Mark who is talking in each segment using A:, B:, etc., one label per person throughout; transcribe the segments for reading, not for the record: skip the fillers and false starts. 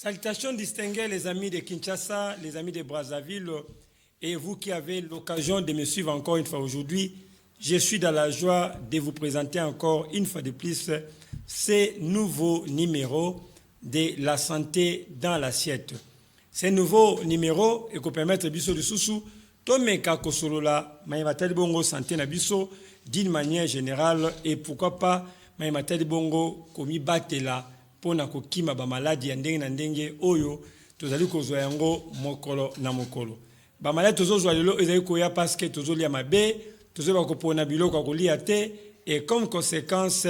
A: Salutations distinguées les amis de Kinshasa, les amis de Brazzaville et vous qui avez l'occasion de me suivre encore une fois aujourd'hui. Je suis dans la joie de vous présenter encore une fois de plus ces nouveaux numéros de la santé dans l'assiette. Ces nouveaux numéros et permettre biso de sousou tomeka kosolola maïmatali bongo santé na biso d'une manière générale et pourquoi pas maïmatali bongo komi batela pona kokima ba maladie ya ndenge na ndenge oyo tozali kozwa yango mokolo na mokolo. Ba maladie tozozwa lelo ezali koya parce que tozolia mabe, tozoba kopona biloko kolia te et comme conséquence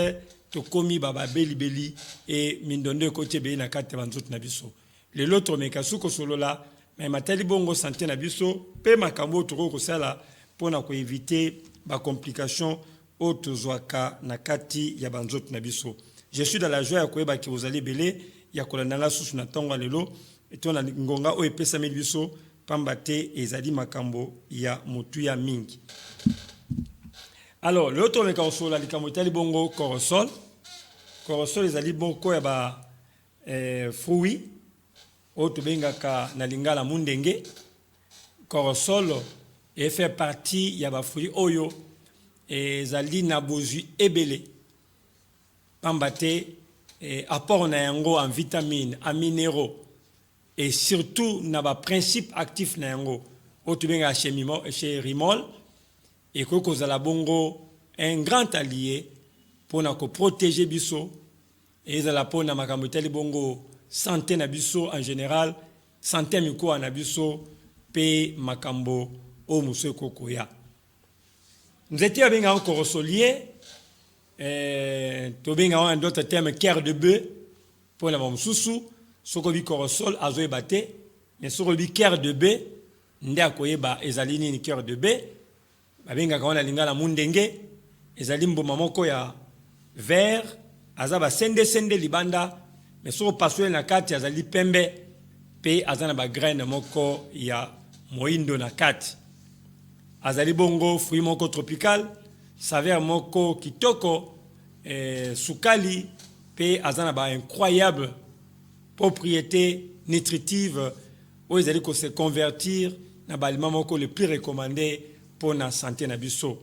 A: tokomi baba beli et mindondo ekotie be na kate banzoto na biso. Lelo tomeka suko solola maïmatali bongo santé na biso pe makambo toko kosala pona ko éviter ba complications o tozwaka na kati ya banzoto na biso. Je suis dans la joie à que vous allez belé, ya kolandanga susu na tonga lelo, et on a ngonga o epesa biso pambate ezali makambo ya mutuya mingi. Alors, le autre le likamotali bongo corosol. Corosol ezali bongo ya ba fruits o to bengaka na lingala mundenge. Corosol et fait partie ya ba fruits oyo ezali na bozui ebele. Pambate apport na yango en vitamines, en minéraux et surtout na ba principe actif na yango otubenga chez Rimol et koko zala bongo un grand allié pour na ko protéger biso et zala pona makambo teli bongo santé na biso en général santé miko na biso pe makambo o muso koko ya nzeti abenga encore solier Tobinga en d'autres termes cœur de bœuf pour la mamsusu sokobi korosol azoe bate mais sokobi cœur de bœuf nda koyeba ezali ni cœur de bœuf babinga kaona lingala mundenge ezali mboma moko ya vert azaba sende libanda mais soko pasole na kati azali pembe pe azana ba graine moko ya moindo na kati azali bongo fruit moko tropical saveur moko kitoko sukali pe azana ba incroyable propriété nutritive où ils allaient se convertir na ba aliment moko le plus recommandé pour la santé na biso.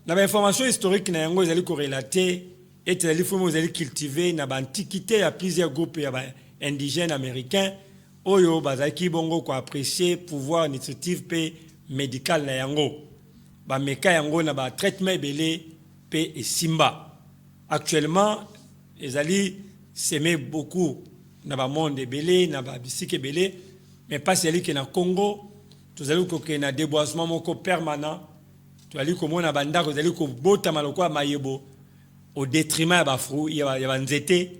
A: Na ba information historique na yango ils allaient corrélater et ils allaient cultiver na ba antiquité à plusieurs groupes ya ba indigènes américains oyo bazaki bongo ko apprécier pouvoir nutritif pe médical na yango. Ba meka yango na ba traitement belé pe et simba. Actuellement, les alliés s'aimaient beaucoup na ba monde belé, na ba bisike belé, mais pas celui qui na Congo, tous allons que na déboisement moko permanent, tu allais comme on a banda, vous allez que bota maloko mayebo au détriment ba frou, il y a nzete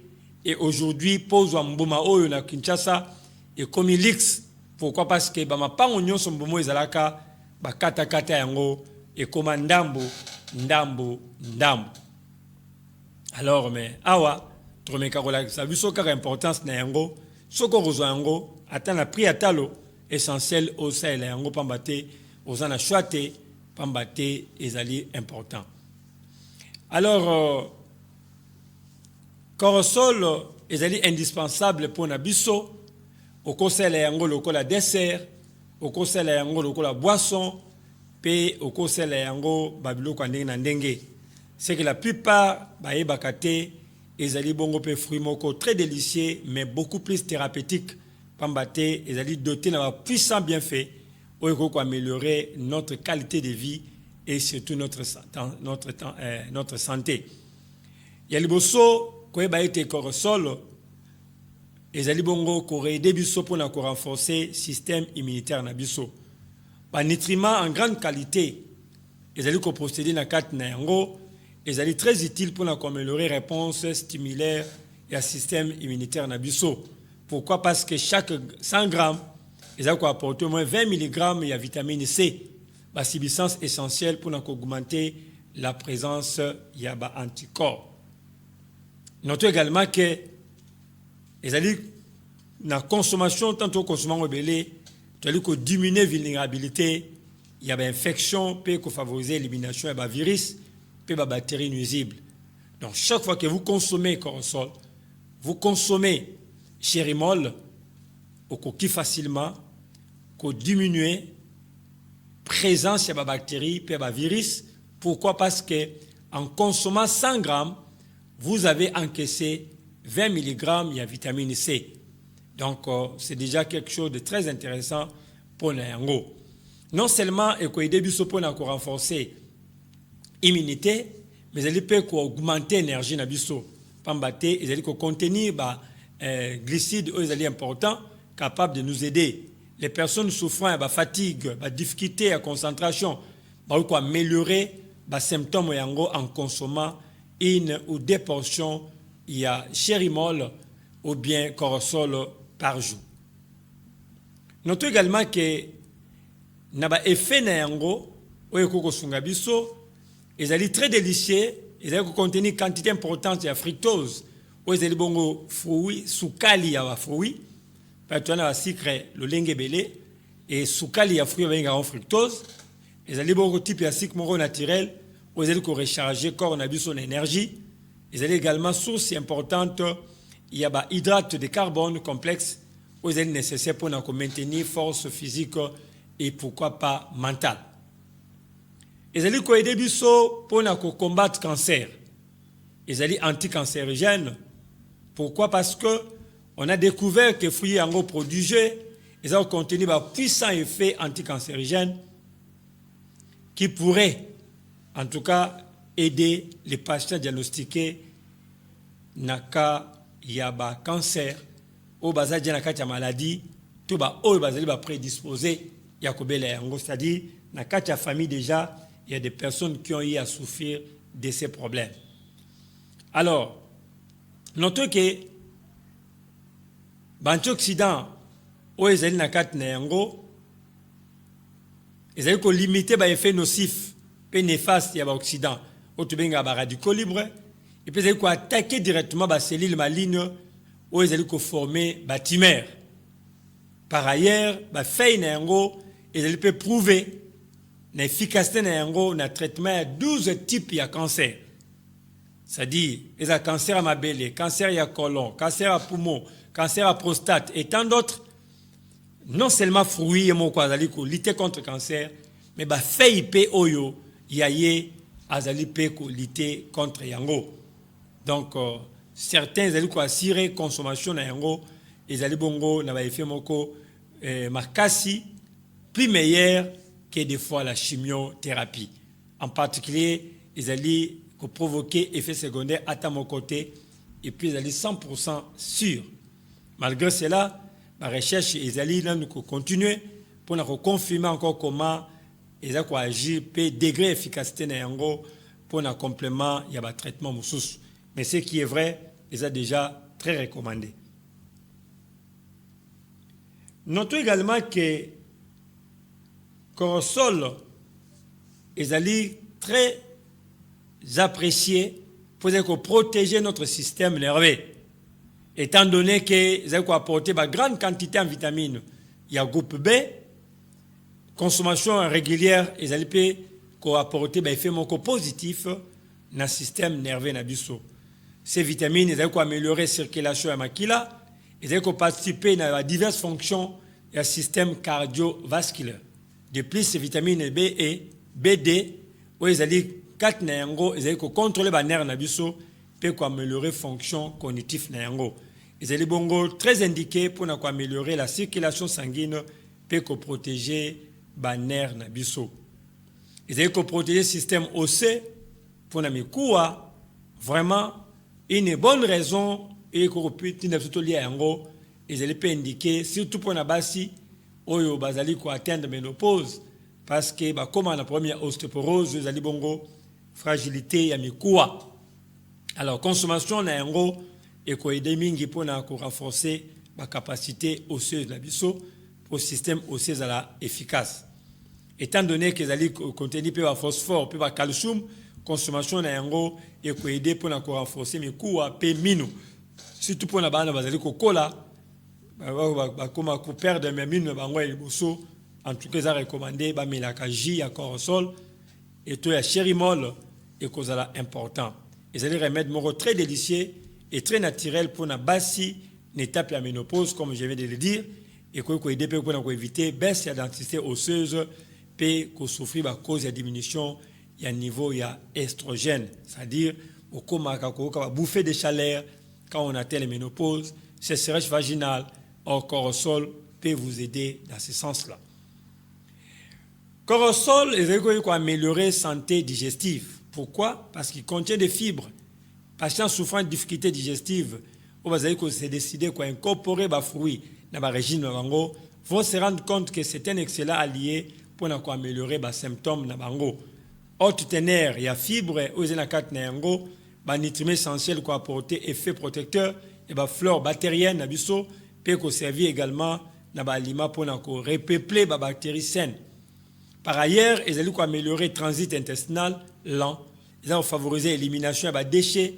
A: et aujourd'hui pose wa mboma oyo na Kinshasa et comme ilix, pourquoi parce que ba ma pa onyo son mbomo ezalaka ba kata yango et comme ndambo. Alors mais awa tromeka kola sa biso ka importance na yango soko rozo yango ata na pri atalo essentiel au sel yango pambate ozana choate pambate ezali important. Alors corosol ezali indispensable pour na biso au kosela yango lokola dessert au kosela yango lokola boisson pe okosela yango babiloko ndenge na ndenge. C'est que la plupart bae bakate ezali bongo pe fruits moko très délicieux mais beaucoup plus thérapeutique pambate ezali doté na puissant bienfait oyo ko améliorer notre qualité de vie et surtout notre santé. Ya liboso ko ba ete corosol ezali bongo ko aider biso pour na ko renforcer système immunitaire na biso. Par nutriments en grande qualité, ils allaient procéder dans quatre nango, ils allaient très utiles pour améliorer réponse stimulaire et un système immunitaire nabiso. Pourquoi? Parce que chaque 100 grammes, ils allaient apporter au moins 20 mg de vitamine C, la substance essentielle pour augmenter la présence de anticorps. Notons également que ils allaient dans la consommation, tant que consommation belé, tu as diminuer la vulnérabilité, il y a des infections, peut favoriser l'élimination des virus, des bactéries nuisibles. Donc chaque fois que vous consommez corosol, vous consommez chérimol okoki facilement ko diminuer présence de bactéries et virus. Pourquoi? Parce que en consommant 100 grammes, vous avez encaissé 20 mg de vitamine C. Donc, c'est déjà quelque chose de très intéressant pour nous. Non seulement il faut renforcer l'immunité, mais il peut augmenter l'énergie dans biso. Il peut contenir glucides importants capables de nous aider. Les personnes souffrant de fatigue, de difficulté à concentration, peuvent améliorer les symptômes en consommant 1 ou 2 portions de chérimol ou bien corosol par jour. Notons également que naba effet nango oyo kosunga biso ezali très délicieux, ezali contenir quantité importante de fructose oyo ezali bongo fruit sukali ya fruit parce na sucre lolenge belé et sukali ya fruit benga en fructose ezali bongo type ya sucre moko naturel oyo ezali ko recharger corps na biso na énergie. Ezali également source importante il y a hydrate de carbone complexe oyo ezali nécessaire pour maintenir force physique et pourquoi pas mental. Ezali ko aider biso pour combattre cancer. Ezali anticancérigène. Pourquoi? Parce que on a découvert que fruits yango produisent, ils ont contenu un puissant effet anticancérigène qui pourrait en tout cas aider les patients diagnostiqués naka yaba cancer au bazadi naka maladie tout ba o bazali ba prédisposé ya kobela yango, c'est-à-dire na kati famille déjà il y a des personnes qui ont eu à souffrir de ces problèmes. Alors notons que l'antioxydant o ezali na kati na yango ezali ko limiter ba effet nocif pe néfaste ya ba oxydant o tubenga ba radicaux libres et puis ezali ko attaquer directement ba cellules malignes o ezali ko former ba tumeurs. Par ailleurs ba feuille na yango ezali peut prouver l'efficacité na yango na traitement de 12 types de cancer. C'est-à-dire, il y a cancer à mabele, cancer à colon, cancer à poumon, cancer à prostate et tant d'autres. Non seulement fruits et moko azali ko lutter contre le cancer, mais ba feuille pe oyo yaye azali pe ko lutter contre yango. Donc certains azali ko assurer consommation na yango, ezali bongo na ba effet moko makasi plus meilleur que des fois la chimiothérapie. En particulier, ils allaient provoquer effet secondaire à mon côté et puis ils allaient 100% sûrs. Malgré cela, la recherche, ils allaient continuer pour nous confirmer encore comment ils allaient agir, puis degré d'efficacité pour un complément, il y a un traitement moussous. Mais ce qui est vrai, ils ont déjà très recommandé. Notons également que corosol est allé très apprécié pour protéger notre système nerveux. Étant donné qu'ils ont apporté une grande quantité de vitamines, il y a groupe B, consommation régulière, ils ont apporté un effet positif dans le système nerveux. Ces vitamines, ils ont amélioré la circulation de la makila, ils ont participé à diverses fonctions du système cardiovasculaire. De plus, ces vitamines B et BD, où ils allaient 4 nango, ils allaient contrôler les nerfs nabiso, pour améliorer la fonction cognitive nango. Ils allaient bongo très indiqués pour améliorer la circulation sanguine, pour protéger les nerfs nabiso. Ils allaient protéger le système osseux pour namikoua, vraiment une bonne raison et pour ils allaient indiquer surtout pour nabasi. Oyo bazali ko atteindre ménopause parce que comme la première ostéoporose zali bongo fragilité ya mikuwa. Alors consommation na yango et ko aider mingi pour na ko renforcer la capacité osseuse la biso pour système osseux la efficace. Étant donné que zali contenir peu phosphore peu calcium, consommation na yango et ko aider pour na ko renforcer mikuwa pe mino. Surtout pour na bana bazali ko kola comme pour perdre mes mines, en tout cas, ils ont recommandé la J à corosol et tout à chérimol et cause important. Ils ont des remèdes très délicieux et très naturels pour la bassi une étape de la ménopause, comme je viens de le dire, et qu'on peut aider pour éviter baisse de la densité osseuse, et qu'on souffre à cause de la diminution il y a niveau il y a estrogène, c'est-à-dire au coma quand bouffer de chaleur quand on atteint la ménopause, c'est sécheresse vaginale, Corosol peut vous aider dans ce sens-là. Corosol est améliorer la santé digestive. Pourquoi? Parce qu'il contient des fibres. Patients souffrant de difficultés digestives, vous allez se décider d'incorporer des fruits dans le régime vont se rendre compte que c'est un excellent allié pour améliorer les symptômes dans le haute teneur, il y a fibres, il y a des nutriments essentiels qui apportent effet protecteur et des flore bactérienne peut servir également dans les aliments pour repeupler les bactéries saines. Par ailleurs, ils allaient améliorer le transit intestinal lent, ils ont favorisé l'élimination des déchets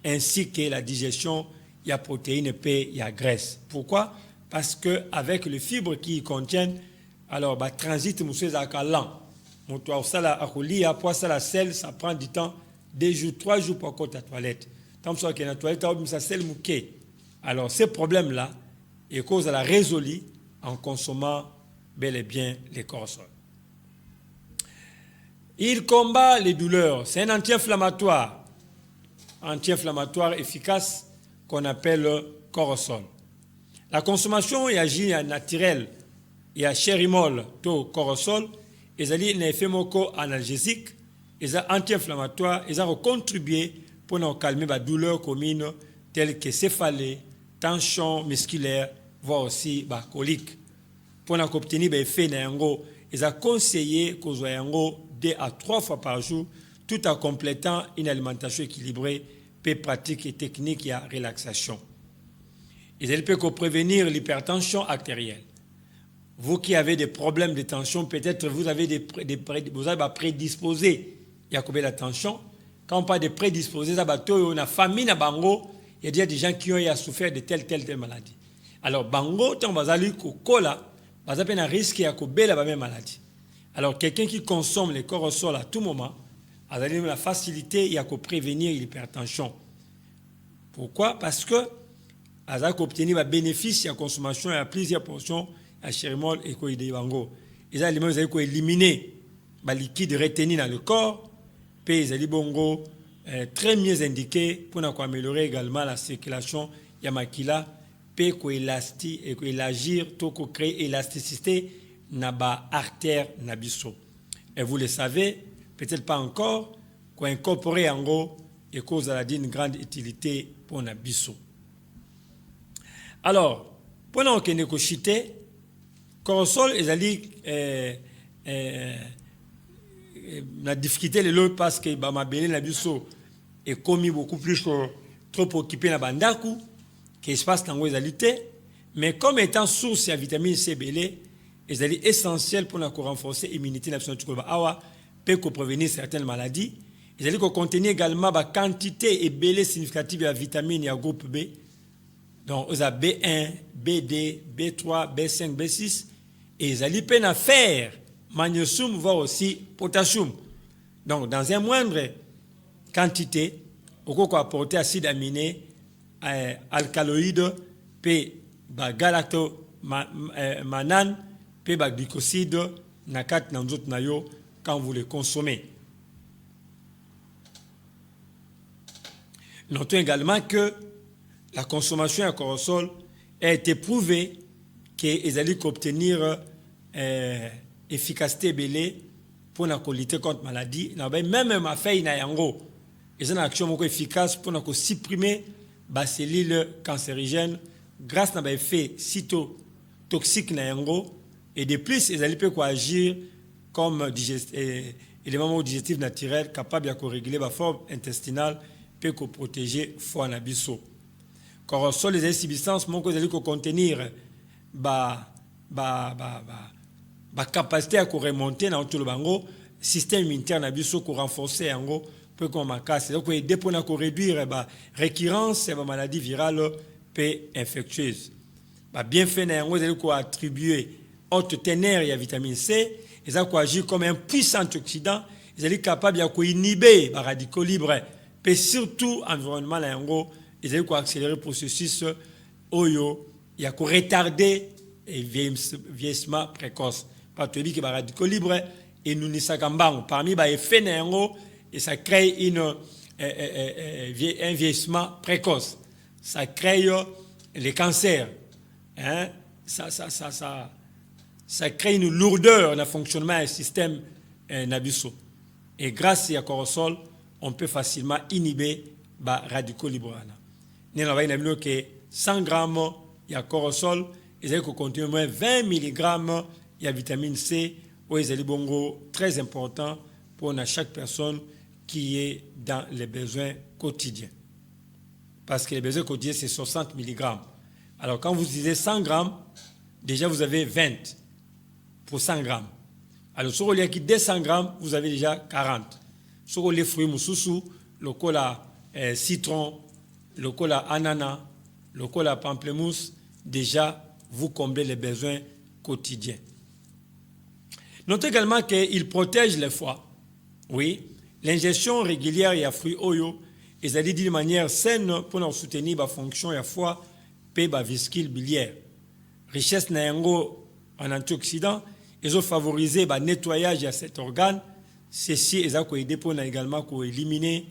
A: ainsi que la digestion, il y a protéines, il y a graisse. Pourquoi? Parce qu'avec les fibres qui y contiennent, alors le transit est lent. Ça sel, ça prend du temps, 2 jours, 3 jours pour la toilette. Tant que la toilette, ça sel mouqué. Alors, ces problèmes-là, ils causent à la résolu en consommant bel et bien les cortisols. Il combat les douleurs. C'est un anti-inflammatoire efficace qu'on appelle le cortisol. La consommation est agit naturelle. Il y a chérimol, to cortisol. Ils ont un effet analgésique, ils ont anti-inflammatoire, ils ont contribué pour nous calmer les douleurs communes telles que céphalée, tension musculaire, voire aussi la colique. Pour nous obtenir des effets, ils ont conseillé qu'on soit 2 à 3 fois par jour, tout en complétant une alimentation équilibrée, peu pratique et technique et à relaxation. Ils peuvent prévenir l'hypertension artérielle. Vous qui avez des problèmes de tension, peut-être vous avez vous avez prédisposé. Il y a combien de tension? Quand on parle de prédisposé, on a famine à Bango, il y a déjà des gens qui ont souffert de telle maladie. Alors, Bango, quand on va aller au cola, on a un risque de la même maladie. Alors, quelqu'un qui consomme les cortisols à tout moment, a la facilité, il y a qu'à prévenir l'hypertension. Pourquoi? Parce que, on a obtenir un bénéfice de la consommation à plusieurs portions à chérimol et quoi de bango. Les aliments ils ont éliminé les liquides retenus dans le corps, puis ils ont bongo très mieux indiqué pour améliorer également la circulation yamakila, puis élargir tout créer élasticité dans l'artère nabiso. Et vous le savez, peut-être pas encore, qu'on incorporer en gros et cause d'une grande utilité pour nabiso. Alors, pendant qu'on est cochité, cortisol la difficulté de l'autre parce que ma belé na biso est commis beaucoup plus trop occupé na bandaku que espace dans les mais comme étant source de vitamine C belé est essentiel pour renforcer l'immunité nationale pour prévenir certaines maladies. Ils allaient contenir également la quantité et belé significative de vitamine et groupe B. Donc, vous avez B1, B2, B3, B5, B6. Et ils allaient peine à faire magnésium, voire aussi potassium. Donc, dans une moindre quantité, on peut apporter acide aminé, alcaloïde, puis galactomannan, puis glucoside, quand vous les consommez. Notons également que la consommation de cortisol a été prouvée qu'ils allaient obtenir efficacité belée pour lutter contre la maladie. Même ma feuille n'a yango. Ils ont une action efficace pour supprimer les cellules cancérigènes grâce à l'effet cytotoxique na yango. Et de plus, ils allaient agir comme élément digestif naturel capable de réguler la forme intestinale et de protéger le foie nabiso. Cortisol, les substances vont contenir la capacité à remonter dans tout le système immunitaire pour renforcer pour qu'on casse. Donc, aider pour réduire la récurrence de la maladie virale et infectieuse. Bien fait, ils ont attribué haute teneur et la vitamine C. Ils ont agi comme un puissant oxydant. Ils sont capables d'inhiber les radicaux libres. Et surtout, l'environnement, ils ont accéléré le processus oyo il y a retarder et vieillissement précoce. Parce que qui radicaux libre et nous n'y savons parmi les effets et ça crée un vieillissement précoce. Ça crée les cancers. Hein? Ça crée une lourdeur dans le fonctionnement du système nabiso. Et grâce à Corosol, on peut facilement inhiber les radicaux libres. Nous avons que 100 grammes de Corosol, ils ont contenu moins 20 mg de vitamine C, où ils ont très important pour chaque personne qui est dans les besoins quotidiens. Parce que les besoins quotidiens, c'est 60 mg. Alors, quand vous utilisez 100 grammes, déjà vous avez 20 pour 100 grammes. Alors, sur le qui 200 grammes, vous avez déjà 40. Sur les fruits moussousou, le cola citron, le cola ananas, le cola pamplemousse, déjà vous comblez les besoins quotidiens. Notez également qu'il protège le foie. Oui, l'ingestion régulière de fruits oyo, et ça dit d'une manière saine pour nous soutenir la fonction de foie et la vesicule biliaire. Richesse en antioxydants, ils ont favorisé le nettoyage de cet organe. Ceci ils ont aidé pour également éliminer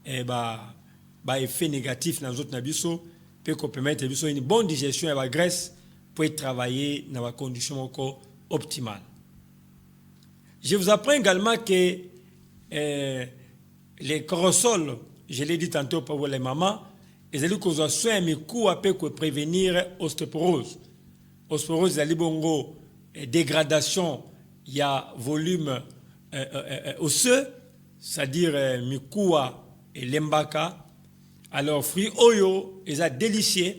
A: les effets négatifs dans les autres nabiso, pour permettre une bonne digestion de la graisse pour travailler dans des conditions optimales. Je vous apprends également que les corosols, je l'ai dit tantôt pour les mamans, ils ont causé soin mais pour prévenir l'ostéoporose. L'ostéoporose, c'est bongo dégradation, il y a volume osseux, c'est-à-dire mikua et lembaka. Alors, fruits oyo, ils ont délicieux,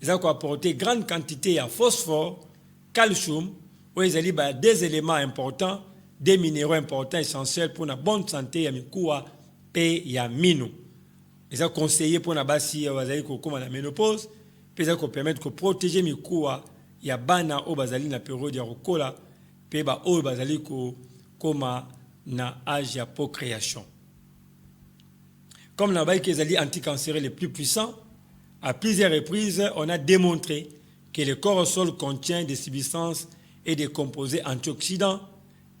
A: ils ont apporté grande quantité de phosphore, calcium, où ils ont des éléments importants, des minéraux importants, essentiels pour la bonne santé, ya mikua et ya minu. Ils ont conseillé pour la basi, comme la ménopause, puis ils ont permis de protéger mikua, ya bana au bazali na période ya rokola, puis au bazali comme na âge ya procréation. Comme les anticancéreux les plus puissants, à plusieurs reprises, on a démontré que le corosol contient des substances et des composés antioxydants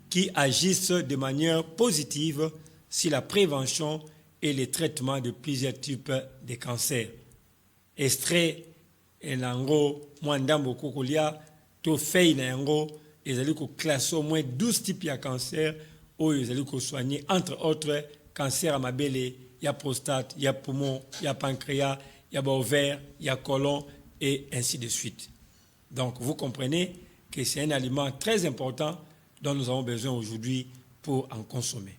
A: qui agissent de manière positive sur la prévention et le traitement de plusieurs types de cancers. Extrait nango mwandambo kokolia to fei nango ezali ko classer au moins 12 types de cancer ou ezali ko soigner entre autres cancer à mabele, il y a prostate, il y a poumon, il y a pancréas, il y a ovaire, il y a côlon et ainsi de suite. Donc vous comprenez que c'est un aliment très important dont nous avons besoin aujourd'hui pour en consommer.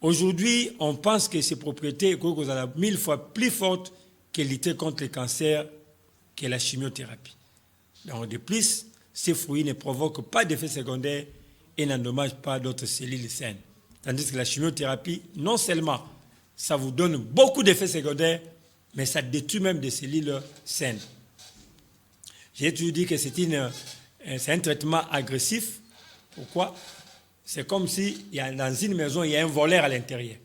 A: Aujourd'hui, on pense que ces propriétés sont 1000 fois plus fortes que lutter contre le cancer que la chimiothérapie. Donc de plus, ces fruits ne provoquent pas d'effets secondaires et n'endommagent pas d'autres cellules saines. Tandis que la chimiothérapie, non seulement ça vous donne beaucoup d'effets secondaires, mais ça détruit même des cellules saines. J'ai toujours dit que c'est un traitement agressif. Pourquoi? C'est comme si dans une maison, il y a un voleur à l'intérieur.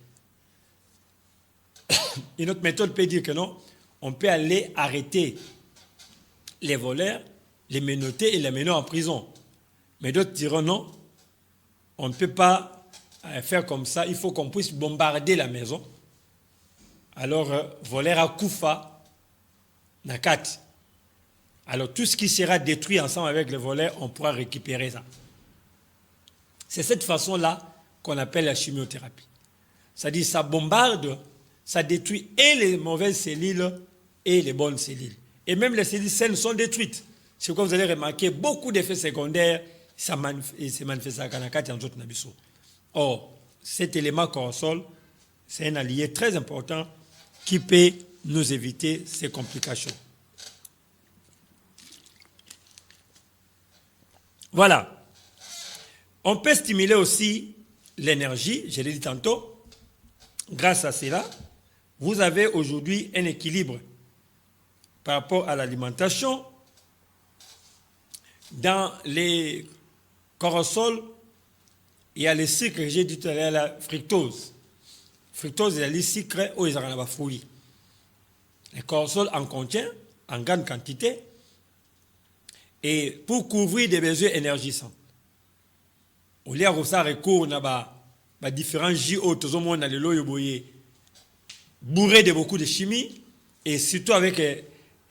A: Une autre méthode peut dire que non, on peut aller arrêter les voleurs, les menotter et les mener en prison. Mais d'autres diront non, on ne peut pas faire comme ça, il faut qu'on puisse bombarder la maison. Alors, voleur à Koufa, Nakati. Alors, tout ce qui sera détruit ensemble avec les voleurs, on pourra récupérer ça. C'est cette façon-là qu'on appelle la chimiothérapie. C'est-à-dire, ça bombarde, ça détruit et les mauvaises cellules et les bonnes cellules. Et même les cellules saines sont détruites. C'est pourquoi vous allez remarquer beaucoup d'effets secondaires, ça se manifeste à Kanakati et en d'autres nabiso. Or, cet élément corosol, c'est un allié très important qui peut nous éviter ces complications. Voilà. On peut stimuler aussi l'énergie, je l'ai dit tantôt. Grâce à cela, vous avez aujourd'hui un équilibre par rapport à l'alimentation. Dans les corosols, il y a le sucre que j'ai dit tout à l'heure, la fructose. Fructose, il y a le sucre où ils ont la fruit. Les corosols en contient en grande quantité et pour couvrir des besoins énergisants. Au lieu de ça, recours à différents JO, tout le monde a le loyo bourré de beaucoup de chimie et surtout avec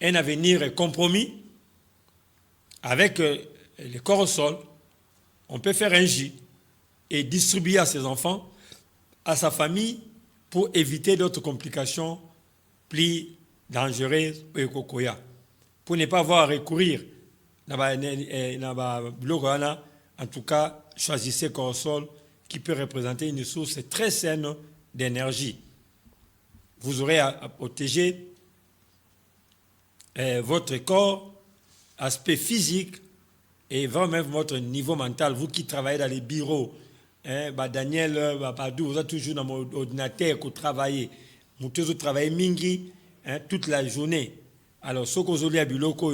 A: un avenir compromis. Avec le corps au sol, on peut faire un jus et distribuer à ses enfants, à sa famille, pour éviter d'autres complications plus dangereuses au Kokoya. Pour ne pas avoir à recourir en tout cas, choisissez corps au sol qui peut représenter une source très saine d'énergie. Vous aurez à protéger votre corps, aspect physique et vraiment votre niveau mental. Vous qui travaillez dans les bureaux, Daniel, Badou, vous êtes toujours dans mon ordinateur pour travailler. Vous travaillez mingi toute la journée. Alors, ce que vous avez à biloko,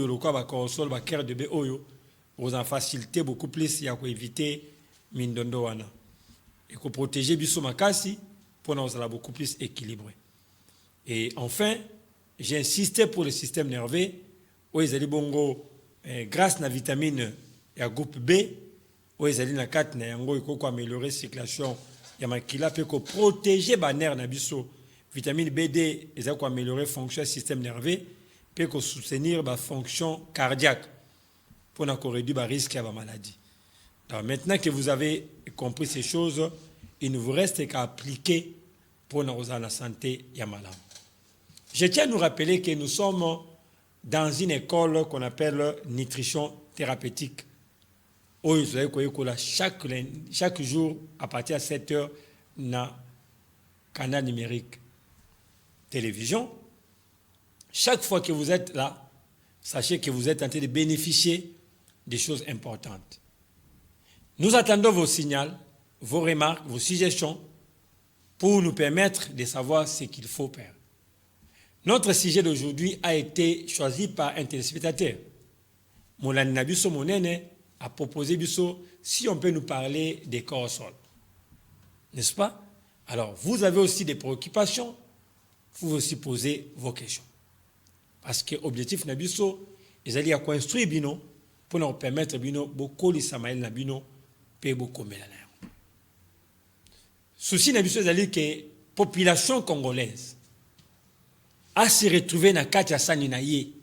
A: vous en facilitez beaucoup plus, il y a quoi éviter mindondo wana. Et pour protéger biso makasi, pour nous aller beaucoup plus équilibré. Et enfin, j'ai insisté pour le système nerveux, où ils allaient bongo grâce à la vitamine et à groupe B, où ils allaient na 4 na yango iko améliorer circulation ya makila pe ko protéger ba nerf na biso. Vitamine BD ils allaient améliorer fonction du système nerveux pe ko soutenir ba fonction cardiaque pour réduire le risque de la maladie. Alors maintenant que vous avez compris ces choses, il ne vous reste qu'à appliquer pour la santé de la malade. Je tiens à nous rappeler que nous sommes dans une école qu'on appelle nutrition thérapeutique. Chaque jour, à partir de 7 heures, dans canal numérique télévision. Chaque fois que vous êtes là, sachez que vous êtes en train de bénéficier des choses importantes. Nous attendons vos signaux, vos remarques, vos suggestions pour nous permettre de savoir ce qu'il faut faire. Notre sujet d'aujourd'hui a été choisi par un téléspectateur. Moulani Nabiso Monene a proposé si on peut nous parler des corps au sol. N'est-ce pas? Alors, vous avez aussi des préoccupations, vous aussi poser vos questions. Parce que l'objectif Nabiso, ils allaient construire Bino pour nous permettre Bino, beaucoup de Samaël Nabino, paye beaucoup de mélanins. Souci Nabiso, c'est que la population congolaise a se retrouvé dans la Katia Sani Naye.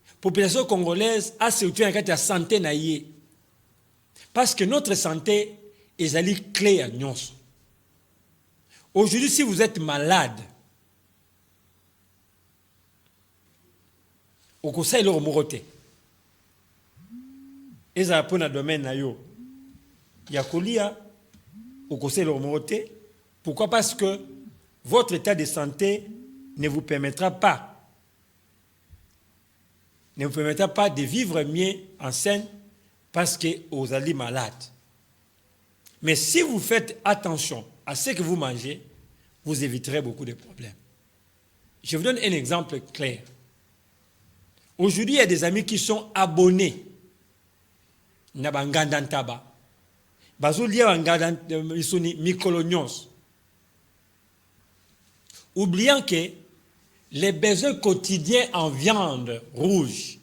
A: La population congolaise a se retrouvé dans la Katia Santé Naye. Parce que notre santé est clé à nous. Aujourd'hui, si vous êtes malade, au conseil de l'Omoroté, et ça pour le domaine nayo, il y a colia au conseil de l'Omoroté. Pourquoi? Parce que votre état de santé ne vous permettra pas de vivre mieux en scène parce que vous allez malade. Mais si vous faites attention à ce que vous mangez, vous éviterez beaucoup de problèmes. Je vous donne un exemple clair. Aujourd'hui, il y a des amis qui sont abonnés na banganda ntaba. Bazuli banganda isoni mikolonios. Oubliant que les besoins quotidiens en viande rouge,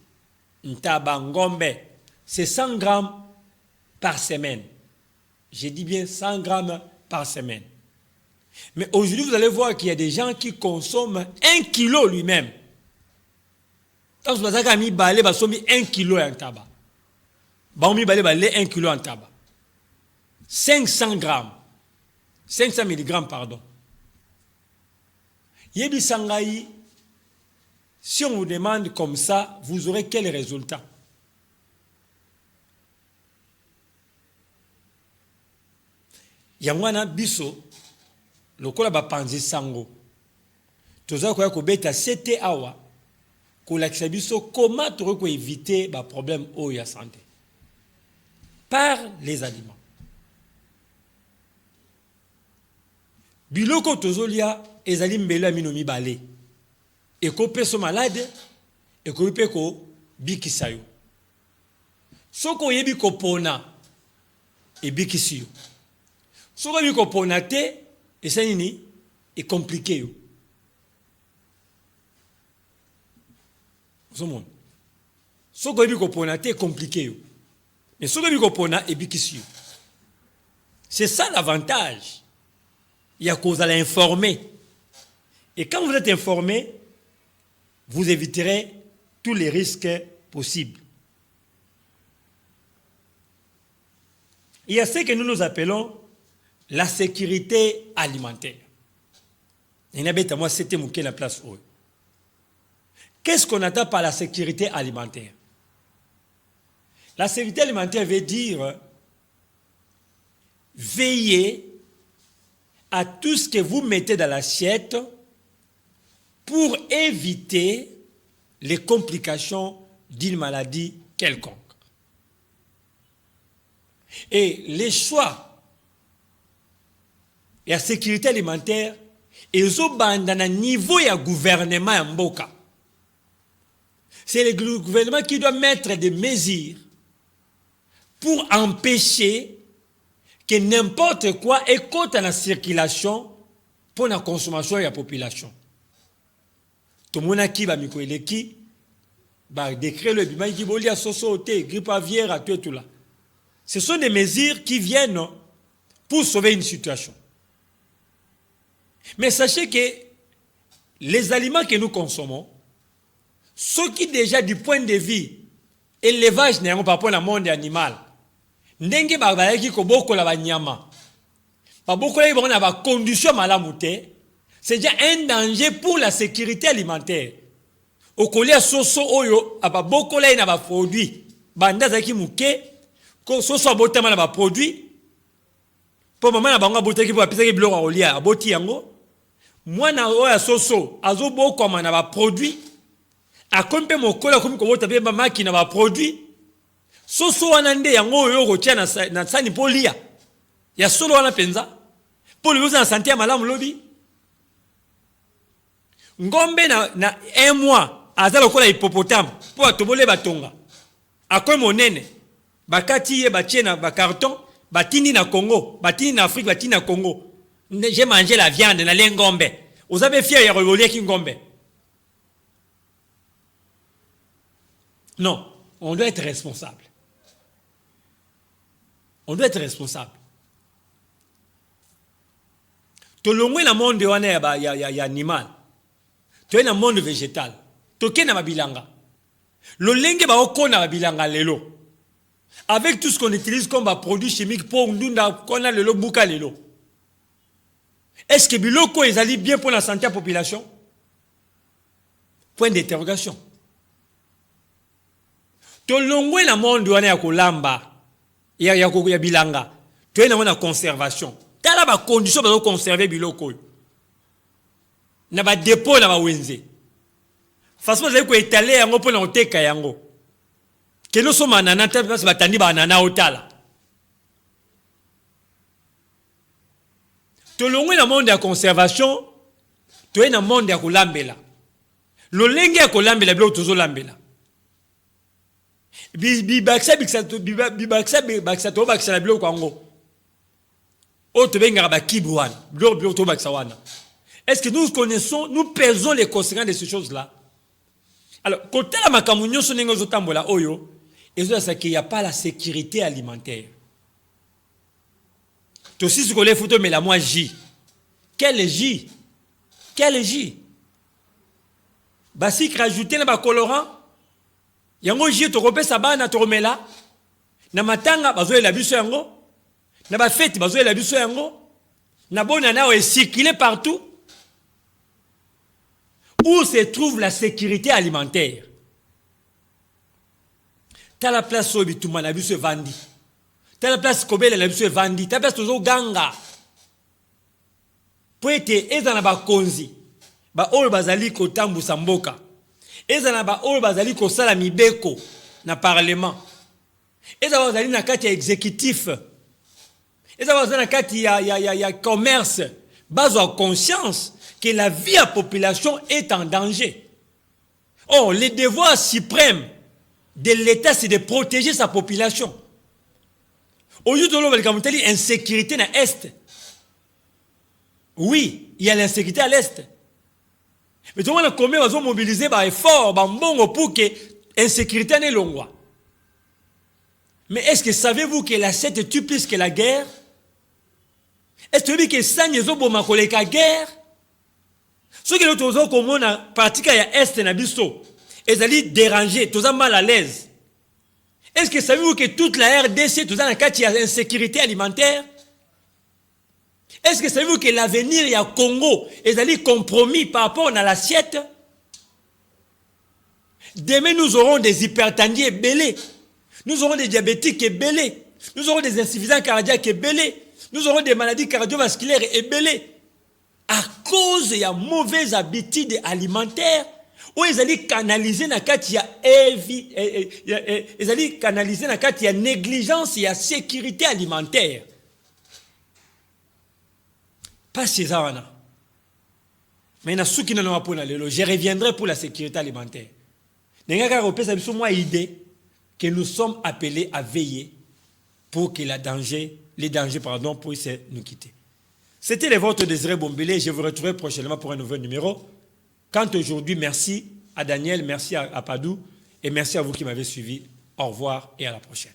A: ntaba ngombe, c'est 100 grammes par semaine. Je dis bien 100 grammes par semaine. Mais aujourd'hui, vous allez voir qu'il y a des gens qui consomment 1 kilo lui-même. Quand vous avez mis balé, vous avez 1 kilo en tabac. Vous avez balé 1 kilo en tabac. 500 grammes. 500 mg, pardon. Yebi Sangaï, si on vous demande comme ça, vous aurez quel résultat? Yangwana biso, lokola ba panzi sango. Toza koya kobeta 7 awa. Comment éviter les problèmes de santé? Par les aliments. Biloko tozolia ezali mbela minomi balé. Et ko peso malade et ko peko bikisayo. Soko yebi ko pona et bikisiyo. Soko yebi ko pona te et ça nini est compliqué yo. Ce monde. Ce que vous comprenez, c'est compliqué. Mais ce que vous comprenez, c'est bien. C'est ça l'avantage. Il y a cause à l'informer. Et quand vous êtes informé, vous éviterez tous les risques possibles. Il y a ce que nous appelons la sécurité alimentaire. Il y a moi, c'était la place où. Qu'est-ce qu'on attend par la sécurité alimentaire? La sécurité alimentaire veut dire veiller à tout ce que vous mettez dans l'assiette pour éviter les complications d'une maladie quelconque. Et les choix et la sécurité alimentaire, ils ont un niveau et un gouvernement en Mboka. C'est le gouvernement qui doit mettre des mesures pour empêcher que n'importe quoi écoute la circulation pour la consommation de la population. Tout le monde qui va mikoeleki, va décrire le bima qui volit à sosoté, grippe aviaire, à tout là. Ce sont des mesures qui viennent pour sauver une situation. Mais sachez que les aliments que nous consommons, ceux qui déjà du point de vue élevage n'ont pas pour le monde animal, ndenge babayaki ko bokola ba nyama, ba bokola ba na condition malamuté, c'est déjà un danger pour la sécurité alimentaire. Au kolia soso oyo aba bokola na ba produit, banda zaki muke ko soso botama na ba produit, po mama na bango botaki po apesa ki biloko olia aboti yango, mwana oya soso azo bokoma na ba produit, akompe mokola komi ko bota pe ba makina ba produit. Soso wana nde yango oyo kotia na sani polia ya solo wana penza pour le na santé ya malamu lobi ngombe na un mois azala kola hippopotame pour atobole batonga akoy monene bakati ye batie na ba carton batini na Congo batini na Afrique batini na Congo j'ai mangé la viande na lengombe vous avez fier ya revoler ki ngombe. Non, on doit être responsable. On doit être responsable. Tu as le monde de animal. Tu as le monde végétal. Tu as le bilanga. Le lenge ba okona bilanga lelo. Avec tout ce qu'on utilise comme produit chimique pour ndunda kona lelo buka lelo. Est-ce que biloko ezali bien pour la santé de la population? Point d'interrogation. Tu as le monde de kolamba. Il y a bilanga. Tu es dans la conservation. Tu as la condition de conserver biloko. Tu as un dépôt dans la wenze. Façon vous avez étaler yango pour na teka yango. Que nous sommes en anana, parce que tandi ba anana otala. Tu es dans le monde de la conservation, tu es dans le monde de la kolambela. Le lenge ya kolambela bilo tozo lambela. Bibaksa to baksa na biloko yango o to benga ba kibwana biloko to baksa wana. Est-ce que nous connaissons, nous pesons les conséquences de ces choses-là? Alors côté la makambo nyonso ndenge ozotambola oyo ezo ça qu'il y a pas la sécurité alimentaire. To si ce que les photos mais la moi J. Quel J? Quel J? Basique rajouter na ba colorant. Yango jie to kopesa bana to romela na matanga bazoela biso yango na ba fête bazoela biso yango na bona nao circuler partout. Où se trouve la sécurité alimentaire? T'as la place au bituma na biso vandi. T'as la place kobela na biso vandi. T'as la place tozo ganga. Poete eza na ba konzi ba ol bazali ko tambusa mboka. Ezana ba oyo bazali ko sala mibeko na parlement. Ezana bazali na kati ya exécutif. Ezana bazali na kati ya commerce. Base en conscience que la vie de la population est en danger. Oh, le devoir suprême de l'État c'est de protéger sa population. Au lieu de l'obligation insécurité dans l'Est. Oui, il y a l'insécurité à l'Est. Mais tout le monde combien va mobiliser par effort, pour que l'insécurité n'est longue. Mais est-ce que savez-vous que la 7 tue plus que la guerre? Est-ce que vous savez que ça n'est pas la guerre? Ce que nous avons comme on a pratiqué à Est et à Bisto, ils allaient déranger, tous mal à l'aise. Est-ce que savez-vous que toute la RDC, tout ça, il y a insécurité alimentaire? Est-ce que savez-vous que l'avenir, il y a Congo, ils allaient compromis par rapport à l'assiette? Demain, nous aurons des hypertendus belés. Nous aurons des diabétiques belés. Nous aurons des insuffisants cardiaques belés. Nous aurons des maladies cardiovasculaires belées. À cause de la mauvaise habitude alimentaire, où ils allaient canaliser dans la négligence et la sécurité alimentaire. Pas chez ça. Mais je reviendrai pour la sécurité alimentaire. C'est une idée que nous sommes appelés à veiller pour que les dangers puissent nous quitter. C'était le vôtre Désiré Bombélé. Je vous retrouverai prochainement pour un nouveau numéro. Quant aujourd'hui, merci à Daniel, merci à Padou et merci à vous qui m'avez suivi. Au revoir et à la prochaine.